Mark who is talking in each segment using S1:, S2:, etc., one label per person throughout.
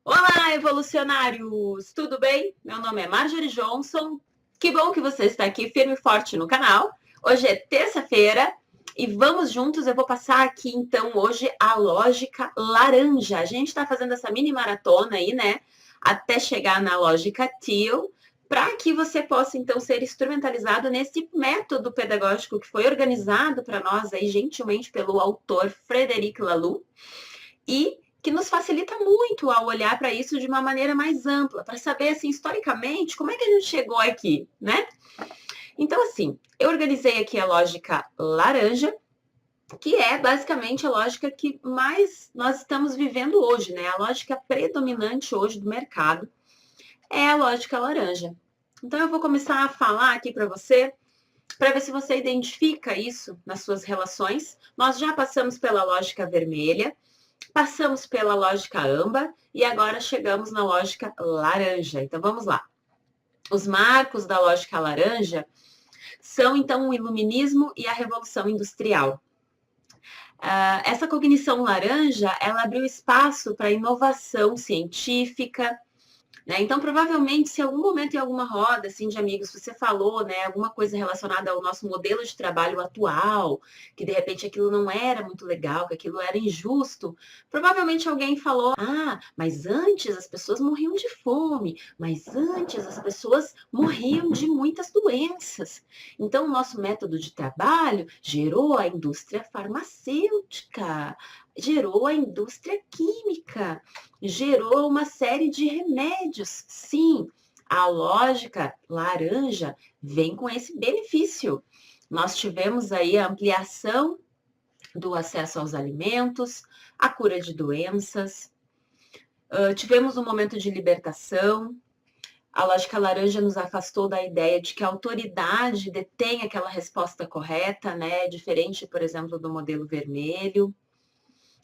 S1: Olá, evolucionários! Tudo bem? Meu nome é Marjorie Johnson. Que bom que você está aqui firme e forte no canal. Hoje é terça-feira e vamos juntos. Eu vou passar aqui então hoje a lógica laranja. A gente está fazendo essa mini maratona aí, né? Até chegar na lógica teal, para que você possa então ser instrumentalizado nesse método pedagógico que foi organizado para nós aí gentilmente pelo autor Frederic Laloux e que nos facilita muito ao olhar para isso de uma maneira mais ampla, para saber, assim, historicamente, como é que a gente chegou aqui, né? Então, assim, eu organizei aqui a lógica laranja, que é basicamente a lógica que mais nós estamos vivendo hoje, né? A lógica predominante hoje do mercado é a lógica laranja. Então, eu vou começar a falar aqui para você, para ver se você identifica isso nas suas relações. Nós já passamos pela lógica vermelha, passamos pela lógica âmbar e agora chegamos na lógica laranja. Então vamos lá. Os marcos da lógica laranja são então o iluminismo e a revolução industrial. Essa cognição laranja, ela abriu espaço para inovação científica, né? Então, provavelmente, se em algum momento em alguma roda assim, de amigos você falou, né, alguma coisa relacionada ao nosso modelo de trabalho atual, que de repente aquilo não era muito legal, que aquilo era injusto, provavelmente alguém falou: ah, mas antes as pessoas morriam de fome, mas antes as pessoas morriam de muitas doenças. Então, o nosso método de trabalho gerou a indústria farmacêutica, gerou a indústria química, gerou uma série de remédios. Sim, a lógica laranja vem com esse benefício. Nós tivemos aí a ampliação do acesso aos alimentos, a cura de doenças, tivemos um momento de libertação. A lógica laranja nos afastou da ideia de que a autoridade detém aquela resposta correta, né? Diferente, por exemplo, do modelo vermelho.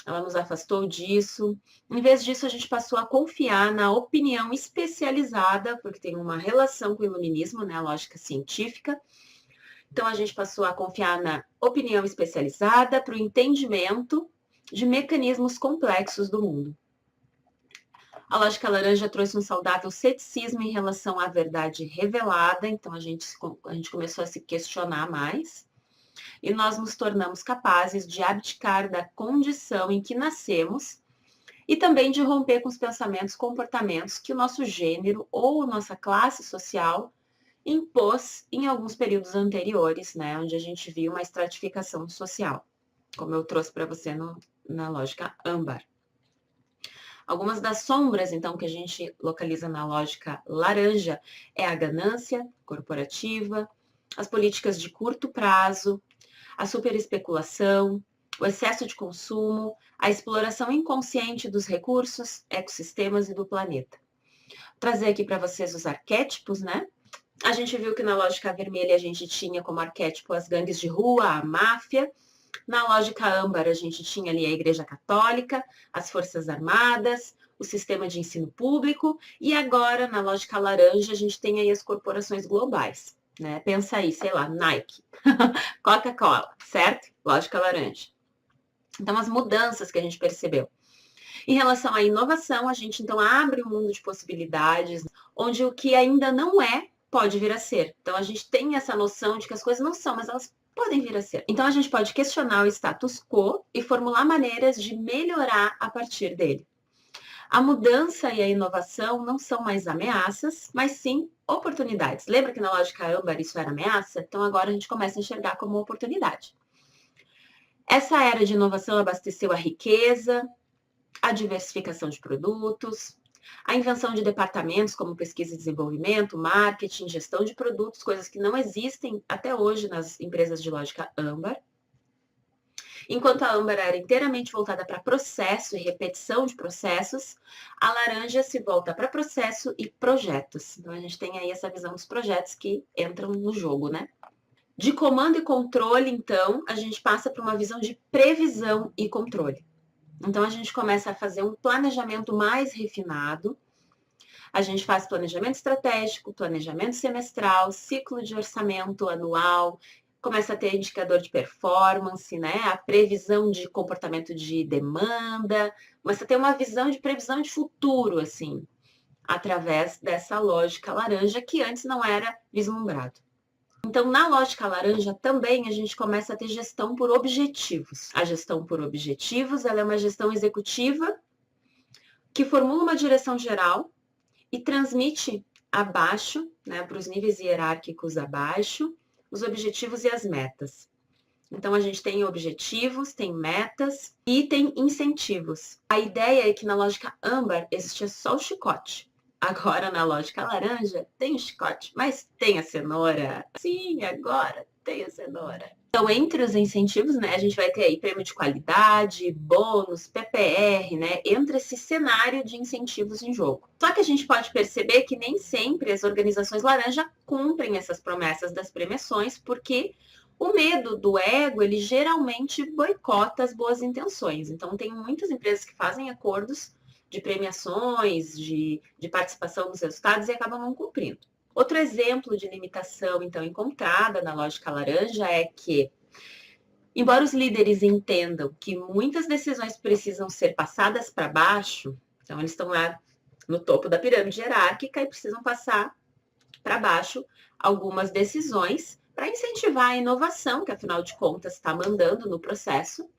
S1: Ela nos afastou disso. Em vez disso, a gente passou a confiar na opinião especializada, porque tem uma relação com o iluminismo, né, a lógica científica. Então, a gente passou a confiar na opinião especializada para o entendimento de mecanismos complexos do mundo. A lógica laranja trouxe um saudável ceticismo em relação à verdade revelada, então a gente começou a se questionar mais e nós nos tornamos capazes de abdicar da condição em que nascemos e também de romper com os pensamentos, comportamentos que o nosso gênero ou nossa classe social impôs em alguns períodos anteriores, né, onde a gente viu uma estratificação social, como eu trouxe para você na lógica âmbar. Algumas das sombras, então, que a gente localiza na lógica laranja é a ganância corporativa, as políticas de curto prazo, a superespeculação, o excesso de consumo, a exploração inconsciente dos recursos, ecossistemas e do planeta. Vou trazer aqui para vocês os arquétipos, né? A gente viu que na lógica vermelha a gente tinha como arquétipo as gangues de rua, a máfia. Na lógica âmbar a gente tinha ali a Igreja Católica, as Forças Armadas, o sistema de ensino público. E agora, na lógica laranja, a gente tem aí as corporações globais. Né? Pensa aí, sei lá, Nike, Coca-Cola, certo? Lógica laranja. Então, as mudanças que a gente percebeu. Em relação à inovação, a gente então abre um mundo de possibilidades, onde o que ainda não é pode vir a ser. Então, a gente tem essa noção de que as coisas não são, mas elas podem vir a ser. Então, a gente pode questionar o status quo e formular maneiras de melhorar a partir dele. A mudança e a inovação não são mais ameaças, mas sim oportunidades. Lembra que na lógica âmbar isso era ameaça? Então, agora a gente começa a enxergar como oportunidade. Essa era de inovação abasteceu a riqueza, a diversificação de produtos, a invenção de departamentos como pesquisa e desenvolvimento, marketing, gestão de produtos, coisas que não existem até hoje nas empresas de lógica âmbar. Enquanto a âmbar era inteiramente voltada para processo e repetição de processos, a laranja se volta para processo e projetos. Então a gente tem aí essa visão dos projetos que entram no jogo, né? De comando e controle, então, a gente passa para uma visão de previsão e controle. Então, a gente começa a fazer um planejamento mais refinado. A gente faz planejamento estratégico, planejamento semestral, ciclo de orçamento anual, começa a ter indicador de performance, né? A previsão de comportamento de demanda, começa a ter uma visão de previsão de futuro, assim, através dessa lógica laranja que antes não era vislumbrado. Então, na lógica laranja também a gente começa a ter gestão por objetivos. A gestão por objetivos, ela é uma gestão executiva que formula uma direção geral e transmite abaixo, né, para os níveis hierárquicos abaixo, os objetivos e as metas. Então, a gente tem objetivos, tem metas e tem incentivos. A ideia é que na lógica âmbar existia só o chicote. Agora, na lógica laranja, tem o chicote, mas tem a cenoura. Sim, agora tem a cenoura. Então, entre os incentivos, né, a gente vai ter aí prêmio de qualidade, bônus, PPR, né? Entra esse cenário de incentivos em jogo. Só que a gente pode perceber que nem sempre as organizações laranja cumprem essas promessas das premiações, porque o medo do ego, ele geralmente boicota as boas intenções. Então, tem muitas empresas que fazem acordos de premiações, de participação nos resultados e acabam não cumprindo. Outro exemplo de limitação, então, encontrada na lógica laranja é que, embora os líderes entendam que muitas decisões precisam ser passadas para baixo, então eles estão lá no topo da pirâmide hierárquica e precisam passar para baixo algumas decisões para incentivar a inovação, que afinal de contas está mandando no processo,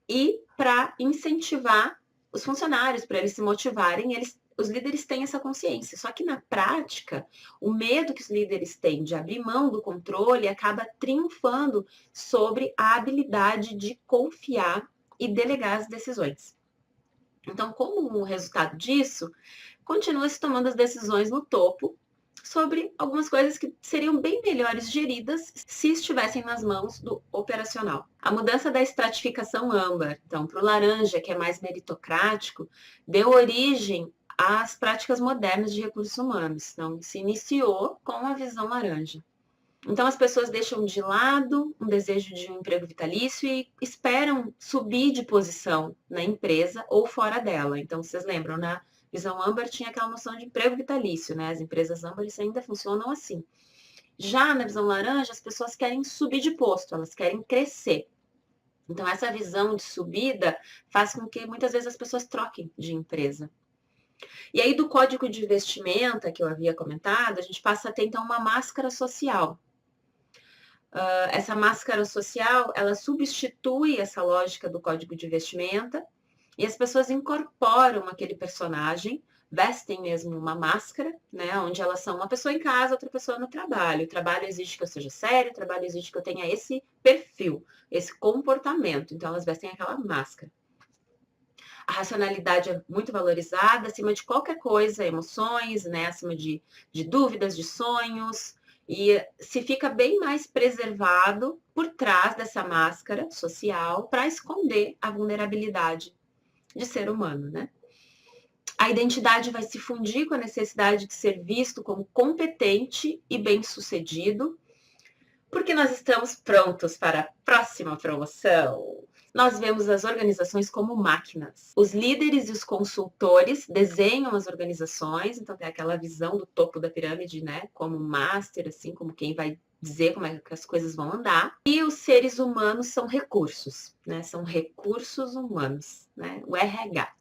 S1: e para incentivar os funcionários, para eles se motivarem, os líderes têm essa consciência. Só que na prática, o medo que os líderes têm de abrir mão do controle acaba triunfando sobre a habilidade de confiar e delegar as decisões. Então, como um resultado disso, continua-se tomando as decisões no topo sobre algumas coisas que seriam bem melhores geridas se estivessem nas mãos do operacional. A mudança da estratificação âmbar, então, para o laranja, que é mais meritocrático, deu origem às práticas modernas de recursos humanos. Então, se iniciou com a visão laranja. Então, as pessoas deixam de lado um desejo de um emprego vitalício e esperam subir de posição na empresa ou fora dela. Então, vocês lembram, na visão âmbar tinha aquela noção de emprego vitalício, né? As empresas âmbares ainda funcionam assim. Já na visão laranja, as pessoas querem subir de posto, elas querem crescer. Então, essa visão de subida faz com que muitas vezes as pessoas troquem de empresa. E aí, do código de vestimenta que eu havia comentado, a gente passa a ter então uma máscara social. Essa máscara social, ela substitui essa lógica do código de vestimenta e as pessoas incorporam aquele personagem, vestem mesmo uma máscara, né, onde elas são uma pessoa em casa, outra pessoa no trabalho. O trabalho exige que eu seja sério, o trabalho exige que eu tenha esse perfil, esse comportamento. Então, elas vestem aquela máscara. A racionalidade é muito valorizada, acima de qualquer coisa, emoções, né, acima de dúvidas, de sonhos, e se fica bem mais preservado por trás dessa máscara social para esconder a vulnerabilidade de ser humano, né? A identidade vai se fundir com a necessidade de ser visto como competente e bem-sucedido, porque nós estamos prontos para a próxima promoção. Nós vemos as organizações como máquinas. Os líderes e os consultores desenham as organizações, então tem aquela visão do topo da pirâmide, né? Como master, assim, como quem vai dizer como é que as coisas vão andar. E os seres humanos são recursos, né? São recursos humanos, né? O RH.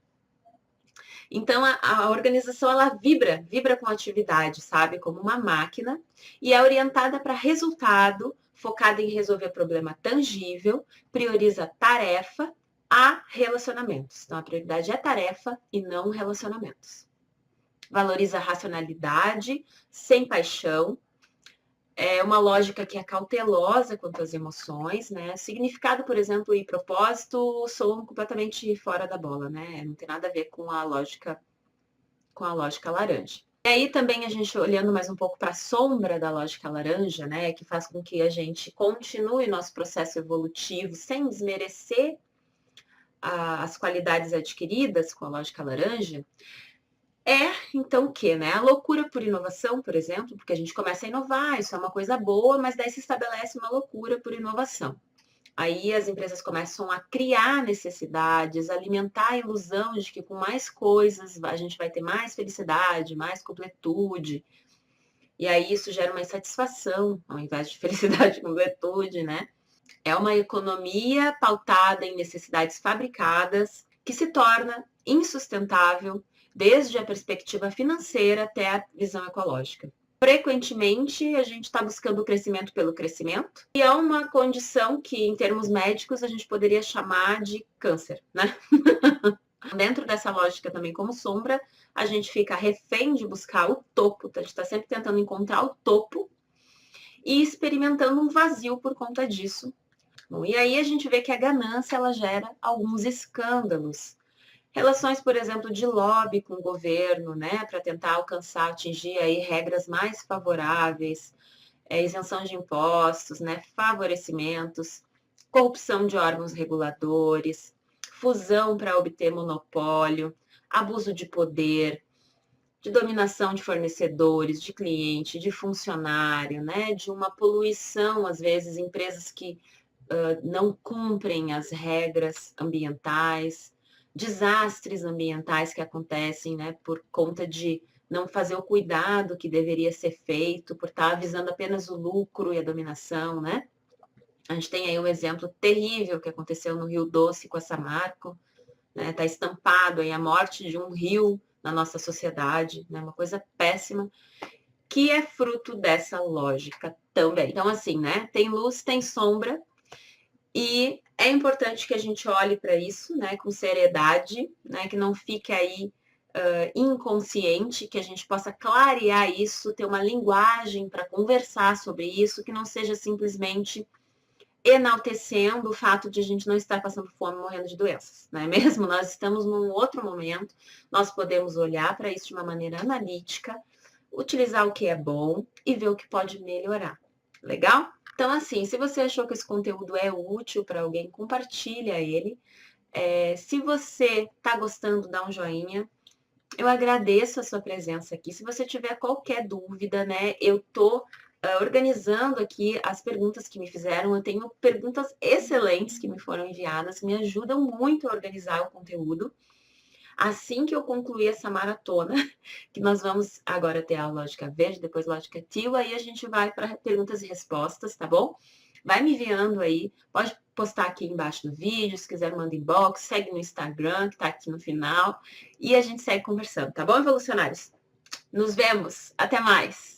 S1: Então, a organização, ela vibra com a atividade, sabe? Como uma máquina, e é orientada para resultado, focada em resolver problema tangível, prioriza tarefa a relacionamentos. Então, a prioridade é tarefa e não relacionamentos. Valoriza a racionalidade, sem paixão, é uma lógica que é cautelosa quanto às emoções, né? Significado, por exemplo, e propósito são completamente fora da bola, né? Não tem nada a ver com a lógica laranja. E aí também a gente olhando mais um pouco para a sombra da lógica laranja, né? Que faz com que a gente continue nosso processo evolutivo sem desmerecer as qualidades adquiridas com a lógica laranja. Então, o que, né? A loucura por inovação, por exemplo, porque a gente começa a inovar, isso é uma coisa boa, mas daí se estabelece uma loucura por inovação. Aí as empresas começam a criar necessidades, alimentar a ilusão de que com mais coisas a gente vai ter mais felicidade, mais completude. E aí isso gera uma insatisfação, ao invés de felicidade e completude, né? É uma economia pautada em necessidades fabricadas que se torna insustentável desde a perspectiva financeira até a visão ecológica. Frequentemente, a gente está buscando o crescimento pelo crescimento, e é uma condição que, em termos médicos, a gente poderia chamar de câncer, né? Dentro dessa lógica também, como sombra, a gente fica refém de buscar o topo, a gente está sempre tentando encontrar o topo e experimentando um vazio por conta disso. Bom, e aí a gente vê que a ganância ela gera alguns escândalos. Relações, por exemplo, de lobby com o governo, né, para tentar alcançar, atingir aí regras mais favoráveis, isenção de impostos, né, favorecimentos, corrupção de órgãos reguladores, fusão para obter monopólio, abuso de poder, de dominação de fornecedores, de cliente, de funcionário, né, de uma poluição, às vezes, empresas que não cumprem as regras ambientais, desastres ambientais que acontecem, né, por conta de não fazer o cuidado que deveria ser feito, por estar visando apenas o lucro e a dominação, né? A gente tem aí um exemplo terrível que aconteceu no Rio Doce com a Samarco, né? Tá estampado aí a morte de um rio na nossa sociedade, né? Uma coisa péssima, que é fruto dessa lógica também. Então, assim, né? Tem luz, tem sombra, e é importante que a gente olhe para isso, né, com seriedade, né, que não fique aí inconsciente, que a gente possa clarear isso, ter uma linguagem para conversar sobre isso, que não seja simplesmente enaltecendo o fato de a gente não estar passando fome, morrendo de doenças, né? Mesmo nós estamos num outro momento, nós podemos olhar para isso de uma maneira analítica, utilizar o que é bom e ver o que pode melhorar. Legal? Então, assim, se você achou que esse conteúdo é útil para alguém, compartilha ele. Se você está gostando, dá um joinha. Eu agradeço a sua presença aqui. Se você tiver qualquer dúvida, né, eu estou organizando aqui as perguntas que me fizeram. Eu tenho perguntas excelentes que me foram enviadas, que me ajudam muito a organizar o conteúdo. Assim que eu concluir essa maratona, que nós vamos agora ter a lógica verde, depois lógica teal, aí a gente vai para perguntas e respostas, tá bom? Vai me enviando aí, pode postar aqui embaixo do vídeo, se quiser manda inbox, segue no Instagram, que tá aqui no final, e a gente segue conversando, tá bom, evolucionários? Nos vemos, até mais!